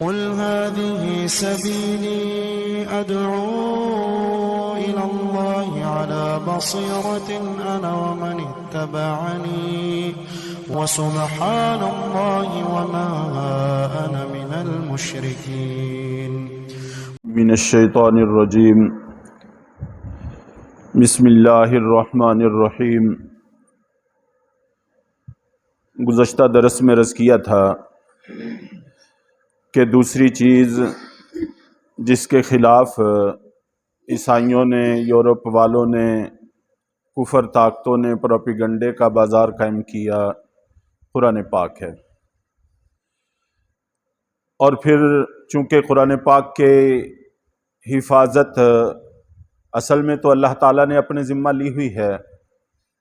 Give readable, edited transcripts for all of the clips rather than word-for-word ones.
قل هذه سبيلي أدعو إلى الله على بصيرة أنا ومن اتبعني وسبحان الله وما أنا من المشركين من الشیطان الرجیم بسم اللہ الرحمن الرحیم۔ گزشتہ درس میں عرض کیا تھا کہ دوسری چیز جس کے خلاف عیسائیوں نے، یورپ والوں نے، کفر طاقتوں نے پروپیگنڈے کا بازار قائم کیا، قرآن پاک ہے۔ اور پھر چونکہ قرآن پاک کے حفاظت اصل میں تو اللہ تعالیٰ نے اپنے ذمہ لی ہوئی ہے،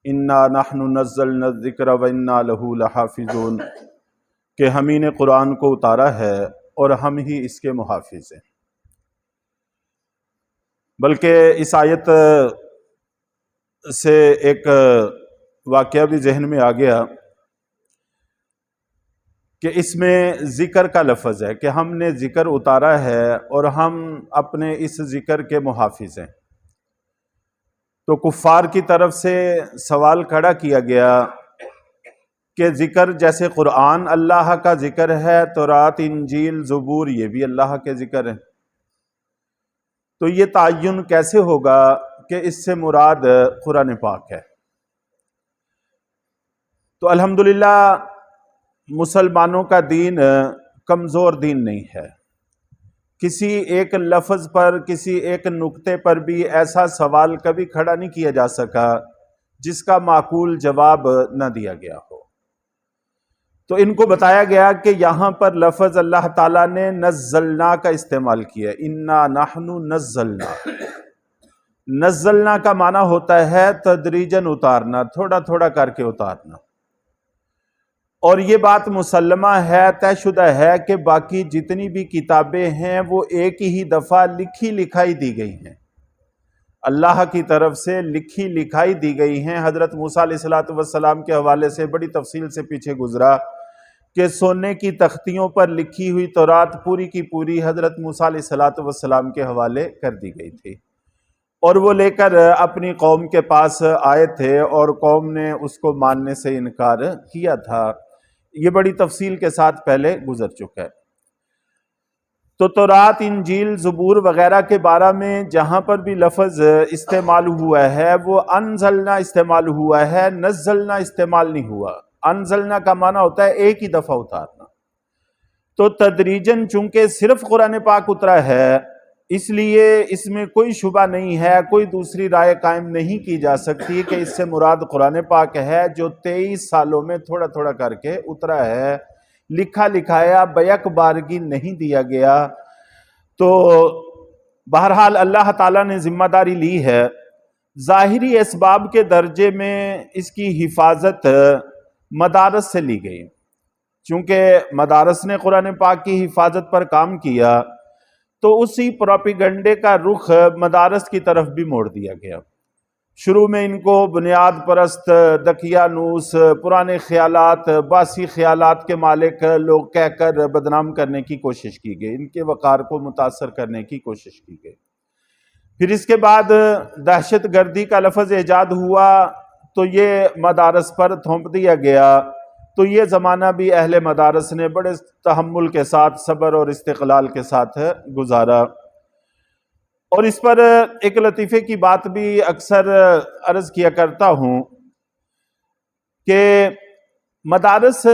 انا نحن نزلنا الذکر وانا لہ لحافظون، کہ ہم ہی نے قرآن کو اتارا ہے اور ہم ہی اس کے محافظ ہیں۔ بلکہ اس آیت سے ایک واقعہ بھی ذہن میں آ گیا کہ اس میں ذکر کا لفظ ہے کہ ہم نے ذکر اتارا ہے اور ہم اپنے اس ذکر کے محافظ ہیں۔ تو کفار کی طرف سے سوال کھڑا کیا گیا کہ ذکر جیسے قرآن اللہ کا ذکر ہے، تورات، انجیل، زبور یہ بھی اللہ کے ذکر ہے، تو یہ تعین کیسے ہوگا کہ اس سے مراد قرآن پاک ہے؟ تو الحمدللہ مسلمانوں کا دین کمزور دین نہیں ہے۔ کسی ایک لفظ پر، کسی ایک نقطے پر بھی ایسا سوال کبھی کھڑا نہیں کیا جا سکا جس کا معقول جواب نہ دیا گیا ہو۔ تو ان کو بتایا گیا کہ یہاں پر لفظ اللہ تعالیٰ نے نزلنا کا استعمال کیا، انا نحن نزلنا۔ نزلنا کا معنی ہوتا ہے تدریجاً اتارنا، تھوڑا تھوڑا کر کے اتارنا۔ اور یہ بات مسلمہ ہے، طے شدہ ہے کہ باقی جتنی بھی کتابیں ہیں وہ ایک ہی دفعہ لکھی لکھائی دی گئی ہیں، اللہ کی طرف سے لکھی لکھائی دی گئی ہیں۔ حضرت موسیٰ علیہ السلام کے حوالے سے بڑی تفصیل سے پیچھے گزرا کہ سونے کی تختیوں پر لکھی ہوئی تورات پوری کی پوری حضرت موسیٰ علیہ السلام کے حوالے کر دی گئی تھی، اور وہ لے کر اپنی قوم کے پاس آئے تھے اور قوم نے اس کو ماننے سے انکار کیا تھا۔ یہ بڑی تفصیل کے ساتھ پہلے گزر چکا ہے۔ تو تورات، انجیل، زبور وغیرہ کے بارے میں جہاں پر بھی لفظ استعمال ہوا ہے وہ انزلنا استعمال ہوا ہے، نزلنا استعمال نہیں ہوا۔ انزلنا کا معنی ہوتا ہے ایک ہی دفعہ اتارنا۔ تو تدریجاً چونکہ صرف قرآن پاک اترا ہے، اس لیے اس میں کوئی شبہ نہیں ہے، کوئی دوسری رائے قائم نہیں کی جا سکتی کہ اس سے مراد قرآن پاک ہے جو 23 سالوں میں تھوڑا تھوڑا کر کے اترا ہے، لکھا لکھایا بیک بارگی نہیں دیا گیا۔ تو بہرحال اللہ تعالیٰ نے ذمہ داری لی ہے۔ ظاہری اسباب کے درجے میں اس کی حفاظت مدارس سے لی گئی، چونکہ مدارس نے قرآن پاک کی حفاظت پر کام کیا تو اسی پروپیگنڈے کا رخ مدارس کی طرف بھی موڑ دیا گیا۔ شروع میں ان کو بنیاد پرست، دقیانوس، پرانے خیالات، باسی خیالات کے مالک لوگ کہہ کر بدنام کرنے کی کوشش کی گئی، ان کے وقار کو متاثر کرنے کی کوشش کی گئی۔ پھر اس کے بعد دہشت گردی کا لفظ ایجاد ہوا تو یہ مدارس پر تھوپ دیا گیا۔ تو یہ زمانہ بھی اہل مدارس نے بڑے تحمل کے ساتھ، صبر اور استقلال کے ساتھ گزارا۔ اور اس پر ایک لطیفے کی بات بھی اکثر عرض کیا کرتا ہوں کہ مدارس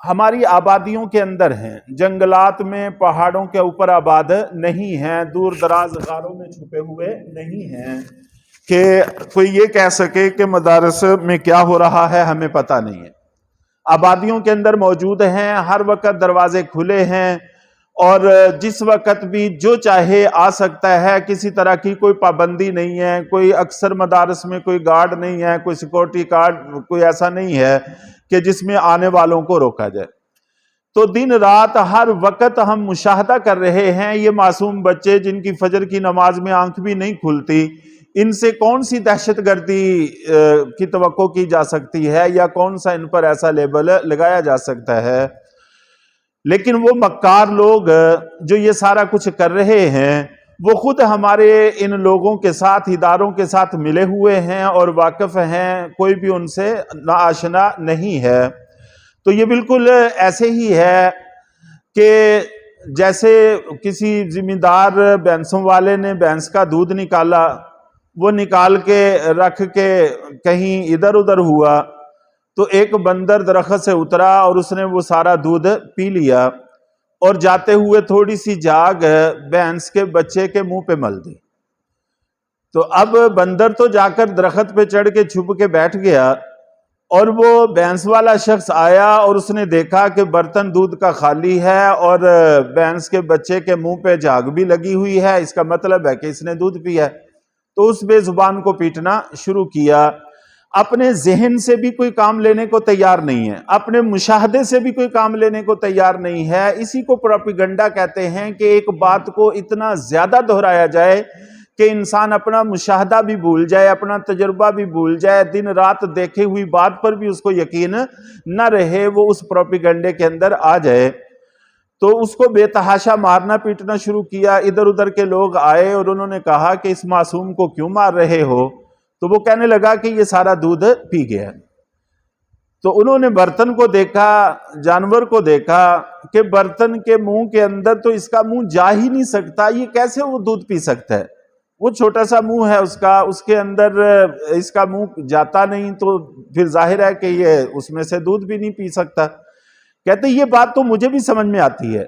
ہماری آبادیوں کے اندر ہیں، جنگلات میں، پہاڑوں کے اوپر آباد نہیں ہیں، دور دراز غاروں میں چھپے ہوئے نہیں ہیں کہ کوئی یہ کہہ سکے کہ مدارس میں کیا ہو رہا ہے ہمیں پتہ نہیں ہے۔ آبادیوں کے اندر موجود ہیں، ہر وقت دروازے کھلے ہیں، اور جس وقت بھی جو چاہے آ سکتا ہے، کسی طرح کی کوئی پابندی نہیں ہے۔ کوئی اکثر مدارس میں کوئی گارڈ نہیں ہے، کوئی سیکورٹی گارڈ کوئی ایسا نہیں ہے کہ جس میں آنے والوں کو روکا جائے۔ تو دن رات ہر وقت ہم مشاہدہ کر رہے ہیں یہ معصوم بچے جن کی فجر کی نماز میں آنکھ بھی نہیں کھلتی، ان سے کون سی دہشت گردی کی توقع کی جا سکتی ہے، یا کون سا ان پر ایسا لیبل لگایا جا سکتا ہے؟ لیکن وہ مکار لوگ جو یہ سارا کچھ کر رہے ہیں وہ خود ہمارے ان لوگوں کے ساتھ، اداروں کے ساتھ ملے ہوئے ہیں اور واقف ہیں، کوئی بھی ان سے ناآشنا نہیں ہے۔ تو یہ بالکل ایسے ہی ہے کہ جیسے کسی ذمہ دار بھینسوں والے نے بھینس کا دودھ نکالا، وہ نکال کے رکھ کے کہیں ادھر ادھر ہوا تو ایک بندر درخت سے اترا اور اس نے وہ سارا دودھ پی لیا اور جاتے ہوئے تھوڑی سی جاگ بھینس کے بچے کے منہ پہ مل دی۔ تو اب بندر تو جا کر درخت پہ چڑھ کے چھپ کے بیٹھ گیا، اور وہ بھینس والا شخص آیا اور اس نے دیکھا کہ برتن دودھ کا خالی ہے اور بھینس کے بچے کے منہ پہ جاگ بھی لگی ہوئی ہے، اس کا مطلب ہے کہ اس نے دودھ پیا ہے۔ تو اس بے زبان کو پیٹنا شروع کیا۔ اپنے ذہن سے بھی کوئی کام لینے کو تیار نہیں ہے، اپنے مشاہدے سے بھی کوئی کام لینے کو تیار نہیں ہے۔ اسی کو پروپیگنڈا کہتے ہیں کہ ایک بات کو اتنا زیادہ دہرایا جائے کہ انسان اپنا مشاہدہ بھی بھول جائے، اپنا تجربہ بھی بھول جائے، دن رات دیکھے ہوئی بات پر بھی اس کو یقین نہ رہے، وہ اس پروپیگنڈے کے اندر آ جائے۔ تو اس کو بے تحاشا مارنا پیٹنا شروع کیا۔ ادھر ادھر کے لوگ آئے اور انہوں نے کہا کہ اس معصوم کو کیوں مار رہے ہو؟ تو وہ کہنے لگا کہ یہ سارا دودھ پی گیا۔ تو انہوں نے برتن کو دیکھا، جانور کو دیکھا کہ برتن کے منہ کے اندر تو اس کا منہ جا ہی نہیں سکتا، یہ کیسے وہ دودھ پی سکتا ہے؟ وہ چھوٹا سا منہ ہے اس کا، اس کے اندر اس کا منہ جاتا نہیں، تو پھر ظاہر ہے کہ یہ اس میں سے دودھ بھی نہیں پی سکتا۔ کہتے یہ بات تو مجھے بھی سمجھ میں آتی ہے،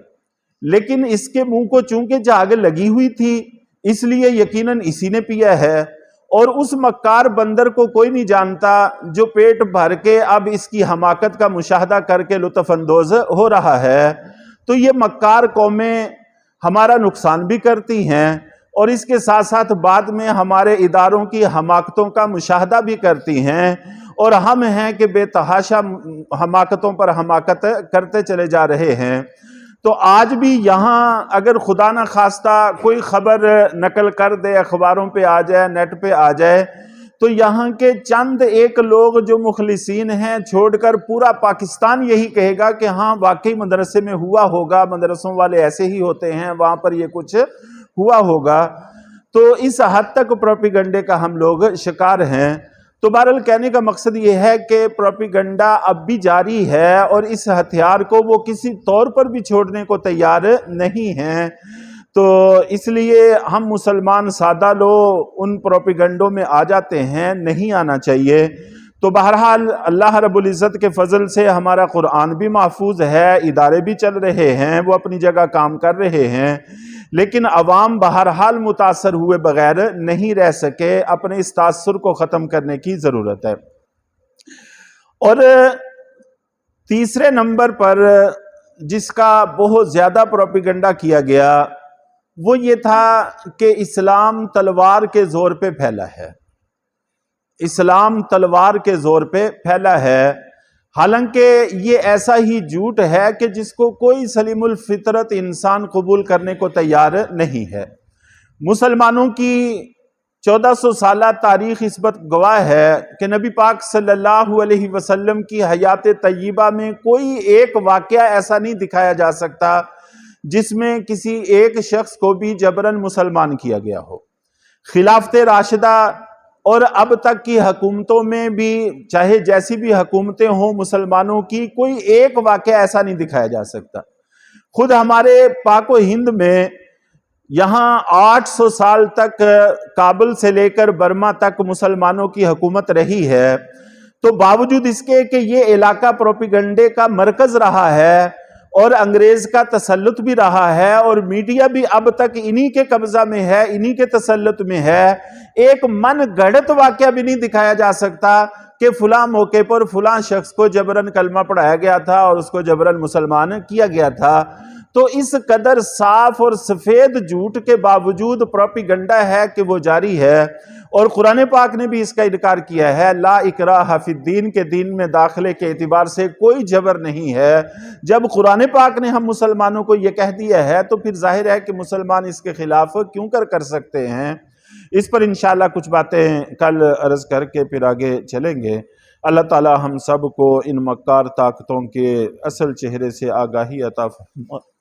لیکن اس کے منہ کو چونکہ جاگ لگی ہوئی تھی اس لیے یقیناً اسی نے پیا ہے، اور اس مکار بندر کو کوئی نہیں جانتا جو پیٹ بھر کے اب اس کی حماقت کا مشاہدہ کر کے لطف اندوز ہو رہا ہے۔ تو یہ مکار قومیں ہمارا نقصان بھی کرتی ہیں اور اس کے ساتھ ساتھ بعد میں ہمارے اداروں کی حماقتوں کا مشاہدہ بھی کرتی ہیں، اور ہم ہیں کہ بے تحاشا حماقتوں پر حماقت کرتے چلے جا رہے ہیں۔ تو آج بھی یہاں اگر خدا نہ خواستہ کوئی خبر نقل کر دے، اخباروں پہ آ جائے، نیٹ پہ آ جائے، تو یہاں کے چند ایک لوگ جو مخلصین ہیں چھوڑ کر پورا پاکستان یہی کہے گا کہ ہاں واقعی مدرسے میں ہوا ہوگا، مدرسوں والے ایسے ہی ہوتے ہیں، وہاں پر یہ کچھ ہوا ہوگا۔ تو اس حد تک پروپیگنڈے کا ہم لوگ شکار ہیں۔ تو بہرحال کہنے کا مقصد یہ ہے کہ پروپیگنڈا اب بھی جاری ہے، اور اس ہتھیار کو وہ کسی طور پر بھی چھوڑنے کو تیار نہیں ہیں۔ تو اس لیے ہم مسلمان سادہ لوگ ان پروپیگنڈوں میں آ جاتے ہیں، نہیں آنا چاہیے۔ تو بہرحال اللہ رب العزت کے فضل سے ہمارا قرآن بھی محفوظ ہے، ادارے بھی چل رہے ہیں، وہ اپنی جگہ کام کر رہے ہیں، لیکن عوام بہرحال متاثر ہوئے بغیر نہیں رہ سکے۔ اپنے اس تاثر کو ختم کرنے کی ضرورت ہے۔ اور تیسرے نمبر پر جس کا بہت زیادہ پروپیگنڈا کیا گیا وہ یہ تھا کہ اسلام تلوار کے زور پہ پھیلا ہے، اسلام تلوار کے زور پہ پھیلا ہے۔ حالانکہ یہ ایسا ہی جھوٹ ہے کہ جس کو کوئی سلیم الفطرت انسان قبول کرنے کو تیار نہیں ہے۔ مسلمانوں کی 1400 سالہ تاریخ اس بات گواہ ہے کہ نبی پاک صلی اللہ علیہ وسلم کی حیات طیبہ میں کوئی ایک واقعہ ایسا نہیں دکھایا جا سکتا جس میں کسی ایک شخص کو بھی جبراً مسلمان کیا گیا ہو۔ خلافت راشدہ اور اب تک کی حکومتوں میں بھی، چاہے جیسی بھی حکومتیں ہوں مسلمانوں کی، کوئی ایک واقعہ ایسا نہیں دکھایا جا سکتا۔ خود ہمارے پاک و ہند میں یہاں 800 سال تک کابل سے لے کر برما تک مسلمانوں کی حکومت رہی ہے، تو باوجود اس کے کہ یہ علاقہ پروپیگنڈے کا مرکز رہا ہے اور انگریز کا تسلط بھی رہا ہے، اور میڈیا بھی اب تک انہی کے قبضہ میں ہے، انہی کے تسلط میں ہے، ایک من گھڑت واقعہ بھی نہیں دکھایا جا سکتا کہ فلاں موقع پر فلاں شخص کو جبراً کلمہ پڑھایا گیا تھا اور اس کو جبراً مسلمان کیا گیا تھا۔ تو اس قدر صاف اور سفید جھوٹ کے باوجود پروپیگنڈا ہے کہ وہ جاری ہے، اور قرآن پاک نے بھی اس کا انکار کیا ہے۔ لا اکراہ فی الدین کے دین میں داخلے کے اعتبار سے کوئی جبر نہیں ہے۔ جب قرآن پاک نے ہم مسلمانوں کو یہ کہہ دیا ہے تو پھر ظاہر ہے کہ مسلمان اس کے خلاف کیوں کر سکتے ہیں۔ اس پر انشاءاللہ کچھ باتیں کل عرض کر کے پھر آگے چلیں گے۔ اللہ تعالی ہم سب کو ان مکار طاقتوں کے اصل چہرے سے آگاہی عطا فرما